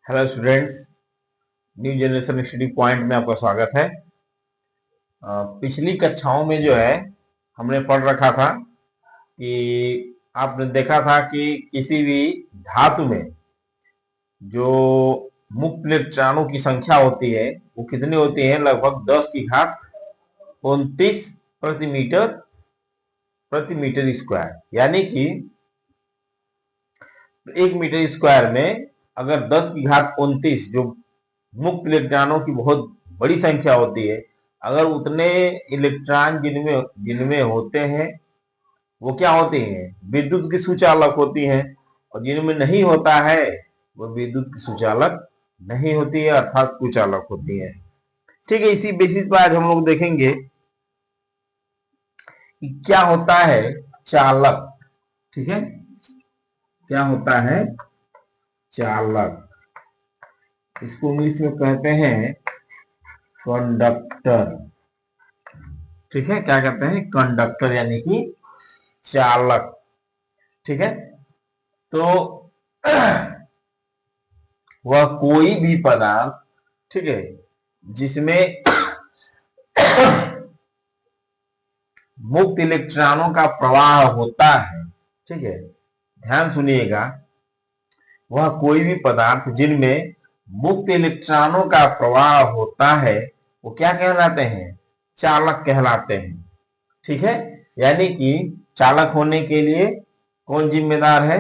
Hello students, new generation study point में आपका स्वागत है। पिछली कक्षाओं में जो है हमने पढ़ रखा था कि आपने देखा था कि किसी भी धातु में जो मुक्त इलेक्ट्रॉनों की संख्या होती है वो कितनी होती है? लगभग 10 की घात 29 प्रति मीटर स्क्वायर। यानी कि 1 मीटर स्क्वायर में अगर 10 की घात 29 जो मुक्त इलेक्ट्रॉनों की बहुत बड़ी संख्या होती है, अगर उतने इलेक्ट्रॉन जिनमें जिनमें होते हैं वो क्या होते हैं? विद्युत की सुचालक होती हैं। और जिनमें नहीं होता है वो विद्युत की सुचालक नहीं होती है, अर्थात कुचालक होती है। ठीक है, इसी बेसिस पर आज हम लोग देखेंगे कि क्या होता है चालक। ठीक है, क्या होता है चालक? इसको इंग्लिश में कहते हैं कंडक्टर। ठीक है, क्या कहते हैं? कंडक्टर यानी कि चालक। ठीक है, तो वह कोई भी पदार्थ, ठीक है, जिसमें मुक्त इलेक्ट्रॉनों का प्रवाह होता है, ठीक है, ध्यान सुनिएगा, वह कोई भी पदार्थ जिनमें मुक्त इलेक्ट्रॉनों का प्रवाह होता है वो क्या कहलाते हैं? चालक कहलाते हैं। ठीक है, यानी कि चालक होने के लिए कौन जिम्मेदार है?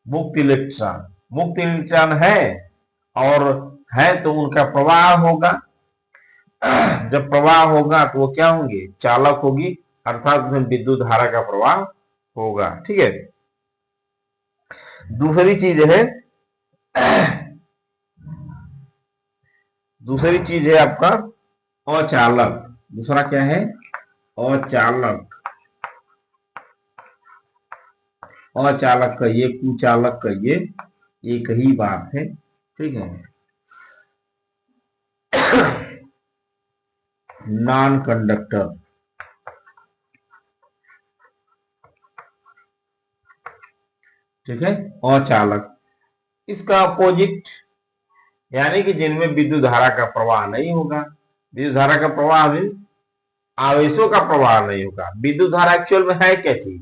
मुक्त इलेक्ट्रॉन। मुक्त इलेक्ट्रॉन है और है तो उनका प्रवाह होगा। जब प्रवाह होगा तो वो क्या होंगे? चालक होगी, अर्थात उसमें विद्युत धारा का प्रवाह होगा। ठीक है, दूसरी चीज है दूसरी चीज है आपका अचालक। दूसरा क्या है? अचालक। अचालक कहिए, कुचालक कहिए, एक ही बात है। ठीक है, नॉन कंडक्टर। ठीक है, अचालक। इसका अपोजिट यानी कि जिनमें विद्युत धारा का प्रवाह नहीं होगा। विद्युत धारा का प्रवाह भी आवेशों का प्रवाह नहीं होगा। विद्युत धारा एक्चुअल में है क्या चीज?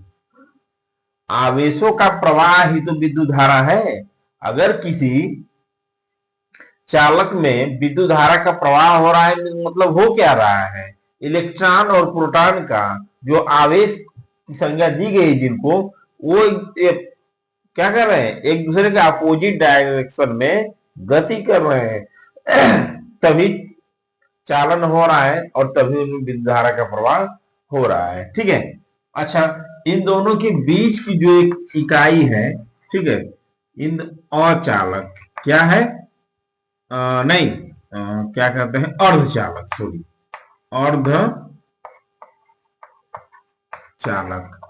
आवेशों का प्रवाह ही तो विद्युत धारा है। अगर किसी चालक में विद्युत धारा का प्रवाह हो रहा है मतलब हो क्या रहा है? इलेक्ट्रॉन और प्रोटॉन का जो आवेश की संज्ञा दी गई जिनको, वो क्या कर रहे हैं? एक दूसरे के अपोजिट डायरेक्शन में गति कर रहे हैं तभी चालन हो रहा है और तभी उनमें विद्युत धारा का प्रवाह हो रहा है। ठीक है, अच्छा, इन दोनों के बीच की जो एक इकाई है, ठीक है, इन अचालक क्या है? नहीं, क्या कहते हैं? अर्धचालक, सॉरी, अर्ध चालक।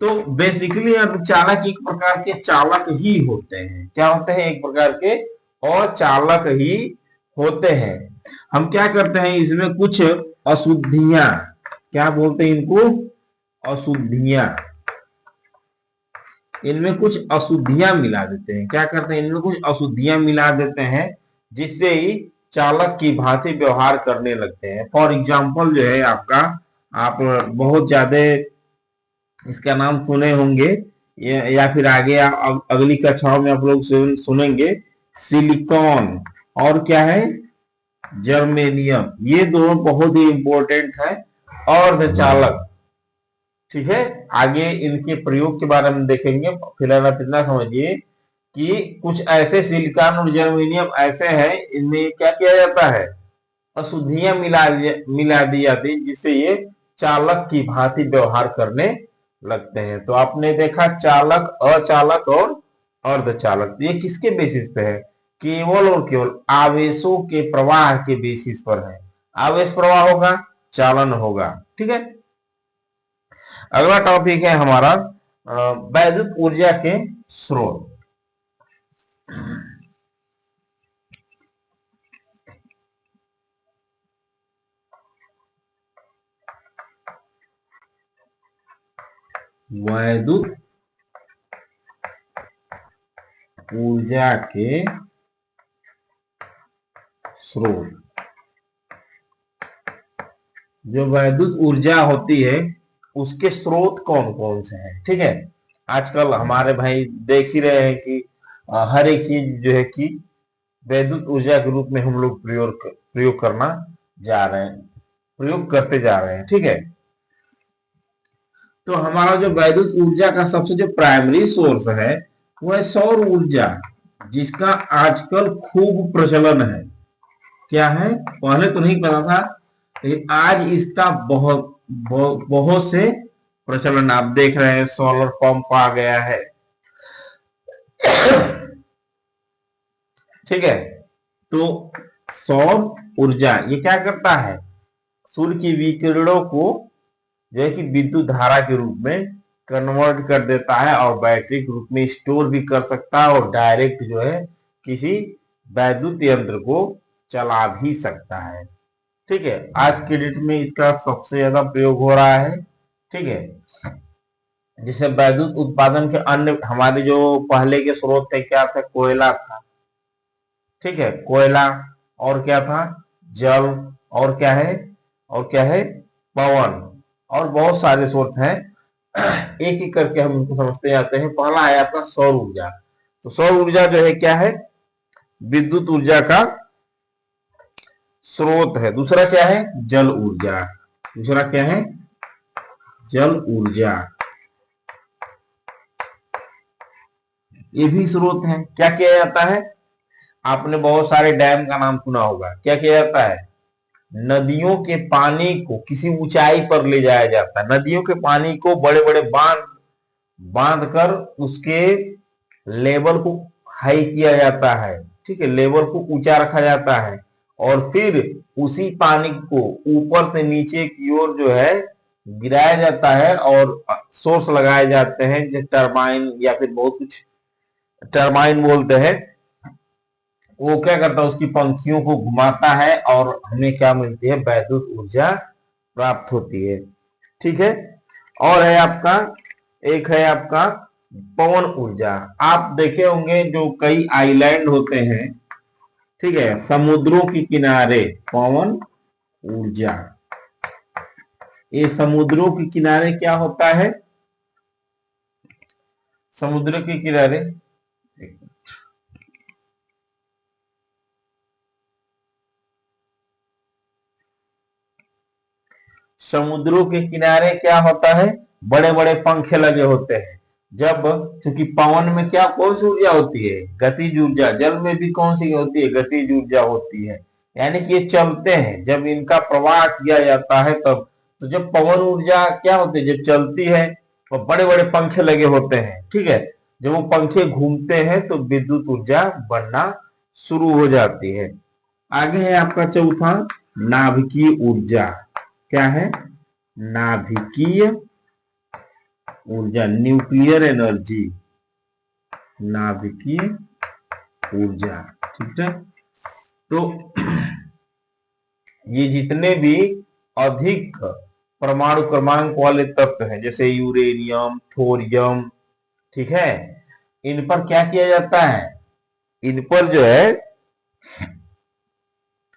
तो बेसिकली अर्धचालक एक प्रकार के चालक ही होते हैं। क्या होते हैं? एक प्रकार के अचालक ही होते हैं। हम क्या करते हैं, इसमें कुछ अशुद्धियां, क्या बोलते हैं इनको? अशुद्धियां। इनमें कुछ अशुद्धियां मिला देते हैं। क्या करते हैं? इनमें कुछ अशुद्धियां मिला देते हैं जिससे ही चालक की भांति व्यवहार करने लगते हैं। फॉर एग्जाम्पल जो है आपका, आप बहुत ज्यादा इसका नाम सुने होंगे या फिर आगे अगली कक्षाओं में आप लोग सुनेंगे। सिलिकॉन और क्या है? जर्मेनियम। ये दोनों बहुत ही इंपॉर्टेंट है अर्धचालक। ठीक है, आगे इनके प्रयोग के बारे में देखेंगे। फिलहाल आप इतना समझिए कि कुछ ऐसे सिलिकॉन और जर्मेनियम ऐसे हैं, इनमें क्या किया जाता है? अशुद्धियां मिला दी जाती जिससे ये चालक की भांति व्यवहार करने लगते हैं। तो आपने देखा चालक, अचालक और अर्धचालक। ये किसके बेसिस पे है? केवल और केवल आवेशों के प्रवाह के बेसिस पर है। आवेश प्रवाह होगा, चालन होगा। ठीक है, अगला टॉपिक है हमारा वैद्युत ऊर्जा के स्रोत। वैद्युत ऊर्जा के स्रोत। जो वैद्युत ऊर्जा होती है उसके स्रोत कौन कौन से हैं, ठीक है। आजकल हमारे भाई देख ही रहे हैं कि हर एक चीज जो है कि वैद्युत ऊर्जा के रूप में हम लोग प्रयोग करना जा रहे हैं, प्रयोग करते जा रहे हैं, ठीक है। तो हमारा जो वैद्युत ऊर्जा का सबसे जो प्राइमरी सोर्स है वो है सौर ऊर्जा, जिसका आजकल खूब प्रचलन है। क्या है, पहले तो नहीं पता था, लेकिन आज इसका बहुत बहुत बहुत से प्रचलन आप देख रहे हैं। सोलर पंप आ गया है, ठीक है। तो सौर ऊर्जा ये क्या करता है, सूर्य की विकिरणों को जो है कि विद्युत धारा के रूप में कन्वर्ट कर देता है और बैटरी के रूप में स्टोर भी कर सकता है और डायरेक्ट जो है किसी वैद्युत यंत्र को चला भी सकता है, ठीक है। आज के डेट में इसका सबसे ज्यादा प्रयोग हो रहा है, ठीक है। जिसे वैद्युत उत्पादन के अन्य हमारे जो पहले के स्रोत थे, क्या था, कोयला था, ठीक है, कोयला, और क्या था, जल, और क्या है, और क्या है, पवन, और बहुत सारे स्रोत हैं। एक एक करके हम इनको समझते जाते हैं। पहला है आपका सौर ऊर्जा। तो सौर ऊर्जा जो है क्या है, विद्युत ऊर्जा का स्रोत है। दूसरा क्या है, जल ऊर्जा। दूसरा क्या है, जल ऊर्जा, ये भी स्रोत है। क्या किया जाता है, आपने बहुत सारे डैम का नाम सुना होगा। क्या किया जाता है, नदियों के पानी को किसी ऊंचाई पर ले जाया जाता है। नदियों के पानी को बड़े बड़े बांध बांध कर उसके लेवल को हाई किया जाता है, ठीक है, लेवल को ऊंचा रखा जाता है और फिर उसी पानी को ऊपर से नीचे की ओर जो है गिराया जाता है और सोर्स लगाए जाते हैं, जैसे टरबाइन या फिर बहुत कुछ टरबाइन बोलते हैं। वो क्या करता है, उसकी पंखियों को घुमाता है और हमें क्या मिलती है, वैद्युत ऊर्जा प्राप्त होती है, ठीक है। और है आपका, एक है आपका पवन ऊर्जा। आप देखे होंगे जो कई आइलैंड होते हैं, ठीक है, समुद्रों के किनारे पवन ऊर्जा। ये समुद्रों के किनारे क्या होता है, समुद्र के किनारे समुद्रों के किनारे क्या होता है, बड़े बड़े पंखे लगे होते हैं। जब, क्योंकि पवन में क्या, कौन सी ऊर्जा होती है, गतिज ऊर्जा। जल में भी कौन सी होती है, गतिज ऊर्जा होती है। यानी कि ये चलते हैं, जब इनका प्रवाह किया जाता है तब। तो जब पवन ऊर्जा क्या होती है, जब चलती है तो बड़े बड़े पंखे लगे होते हैं, ठीक है। जब वो पंखे घूमते हैं तो विद्युत ऊर्जा बनना शुरू हो जाती है। आगे है आपका चौथा, नाभिकीय ऊर्जा। क्या है, नाभिकीय ऊर्जा, न्यूक्लियर एनर्जी, नाभिकीय ऊर्जा, ठीक है। तो ये जितने भी अधिक परमाणु क्रमांक वाले तत्व हैं, जैसे यूरेनियम, थोरियम, ठीक है, इन पर क्या किया जाता है, इन पर जो है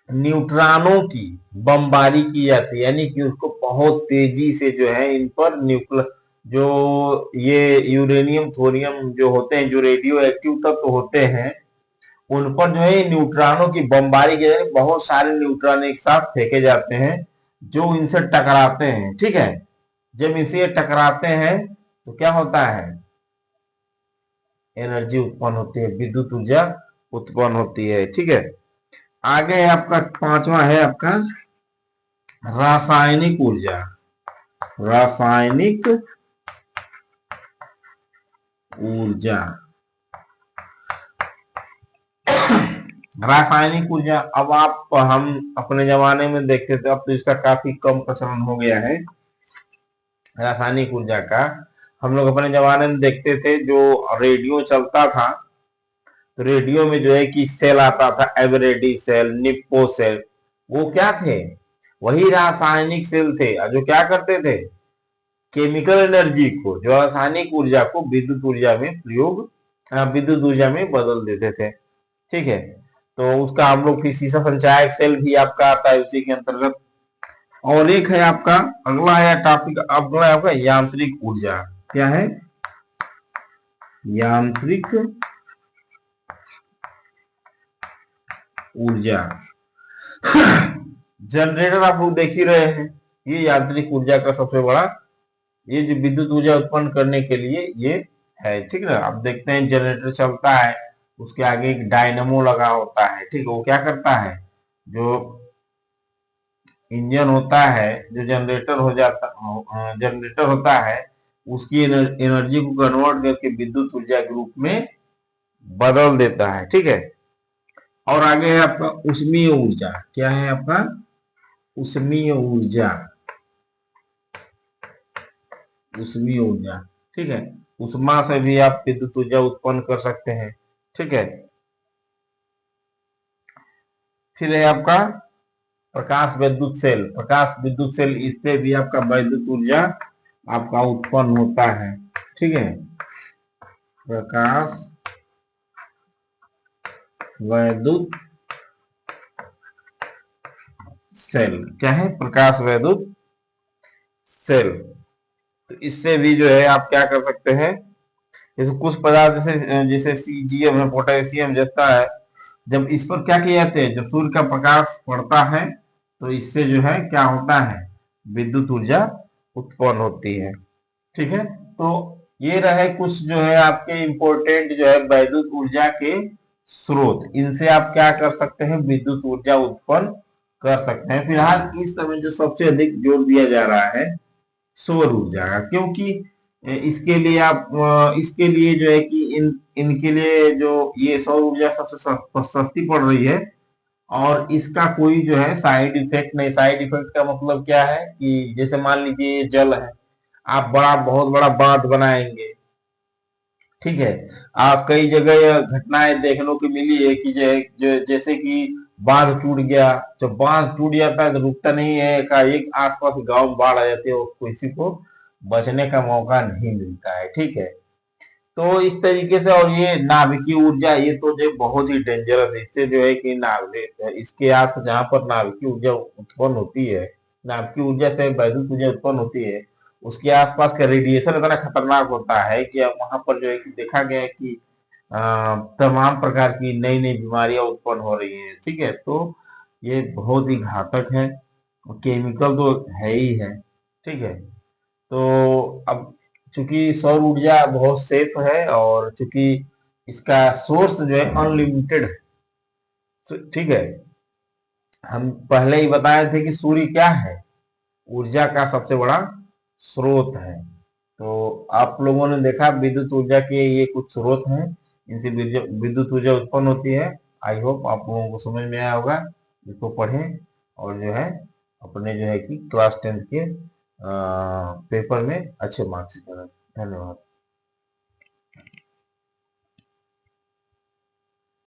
न्यूट्रॉनों की बमबारी की जाती है। यानी कि उसको बहुत तेजी से जो है इन पर न्यूक्लियर, जो ये यूरेनियम, थोरियम जो होते हैं, जो रेडियो एक्टिव तत्व होते हैं, उन पर जो है न्यूट्रॉनों की बमबारी की जाती है। बहुत सारे न्यूट्रॉन एक साथ फेंके जाते हैं जो इनसे टकराते हैं, ठीक है। जब इनसे टकराते हैं तो क्या होता है, एनर्जी उत्पन्न होती है, विद्युत ऊर्जा उत्पन्न होती है, ठीक है। आगे है आपका पांचवा, है आपका रासायनिक ऊर्जा। रासायनिक ऊर्जा, रासायनिक ऊर्जा, अब आप, हम अपने जमाने में देखते थे, अब तो इसका काफी कम प्रचलन हो गया है रासायनिक ऊर्जा का। हम लोग अपने जमाने में देखते थे, जो रेडियो चलता था तो रेडियो में जो है कि सेल आता था, एवरेडी सेल, निप्पो सेल, वो क्या थे, वही रासायनिक सेल थे, जो क्या करते थे, केमिकल एनर्जी को, जो रासायनिक ऊर्जा को विद्युत ऊर्जा में प्रयोग, विद्युत ऊर्जा में बदल देते थे, ठीक है। तो उसका हम लोग फिर शीशा संचायक सेल भी आपका आता है उसी के अंतर्गत। और एक है आपका अगला है टॉपिक, अगला है आपका यांत्रिक ऊर्जा। क्या है? यांत्रिक ऊर्जा। जनरेटर आप लोग देख ही रहे हैं, ये यांत्रिक ऊर्जा का सबसे बड़ा, ये जो विद्युत ऊर्जा उत्पन्न करने के लिए ये है, ठीक है ना। आप देखते हैं जनरेटर चलता है, उसके आगे एक डायनमो लगा होता है, ठीक है। वो क्या करता है, जो इंजन होता है, जो जनरेटर होता है, उसकी एनर्जी को कन्वर्ट करके विद्युत ऊर्जा के रूप में बदल देता है, ठीक है। और आगे है आपका उष्मीय ऊर्जा। क्या है आपका? उष्मीय ऊर्जा। उष्मीय ऊर्जा, ठीक है। उष्मा से भी आप विद्युत ऊर्जा उत्पन्न कर सकते हैं, ठीक है। फिर है आपका प्रकाश विद्युत सेल। प्रकाश विद्युत सेल, इससे भी आपका विद्युत ऊर्जा आपका उत्पन्न होता है, ठीक है। प्रकाश विद्युत सेल। क्या है? प्रकाश विद्युत सेल। तो इससे भी जो है आप क्या कर सकते हैं, जैसे कुछ पदार्थ जैसे जैसे सीजीएम है, पोटेशियम जैसा है, जब इस पर क्या किए जाते हैं, जब सूर्य का प्रकाश पड़ता है तो इससे जो है क्या होता है, विद्युत ऊर्जा उत्पन्न होती है, ठीक है। तो ये रहे कुछ जो है आपके इंपॉर्टेंट जो है विद्युत ऊर्जा के स्रोत। इनसे आप क्या कर सकते हैं, विद्युत ऊर्जा उत्पन्न कर सकते हैं। फिलहाल इस समय जो सबसे अधिक जोर दिया जा रहा है सौर ऊर्जा का, क्योंकि इसके लिए इसके लिए जो है कि इनके लिए जो ये सौर ऊर्जा सबसे सस्ती पड़ रही है, और इसका कोई जो है साइड इफेक्ट नहीं। साइड इफेक्ट का मतलब क्या है कि जैसे मान लीजिए ये जल है, आप बहुत बड़ा बांध बनाएंगे, ठीक है। आप कई जगह घटनाएं देखने को मिली है कि जैसे कि बांध टूट गया, जब बांध टूट जाता है तो रुकता नहीं है, एक आसपास गांव में बाढ़ आ जाती है और किसी को बचने का मौका नहीं मिलता है, ठीक है। तो इस तरीके से, और ये नाभिकीय ऊर्जा, ये तो जो बहुत ही डेंजरस है। इससे जो है कि नाभिक, इसके आस जहां पर नाभिकीय ऊर्जा उत्पन्न होती है, नाभिकीय ऊर्जा से वैद्युत ऊर्जा उत्पन्न होती है, उसके आसपास का रेडिएशन इतना खतरनाक होता है कि अब वहां पर जो है कि देखा गया है कि तमाम प्रकार की नई नई बीमारियां उत्पन्न हो रही हैं, ठीक है। तो ये बहुत ही घातक है, केमिकल तो है ही है, ठीक है। तो अब चूंकि सौर ऊर्जा बहुत सेफ है, और चूंकि इसका सोर्स जो है अनलिमिटेड है, तो ठीक है। हम पहले ही बताए थे कि सूर्य क्या है, ऊर्जा का सबसे बड़ा स्रोत है। तो आप लोगों ने देखा विद्युत ऊर्जा के ये कुछ स्रोत हैं, इनसे विद्युत ऊर्जा उत्पन्न होती है। आई होप आप लोगों को समझ में आया होगा। इसको पढ़ें और जो है अपने जो है कि क्लास 10 के पेपर में अच्छे मार्क्स करें। धन्यवाद।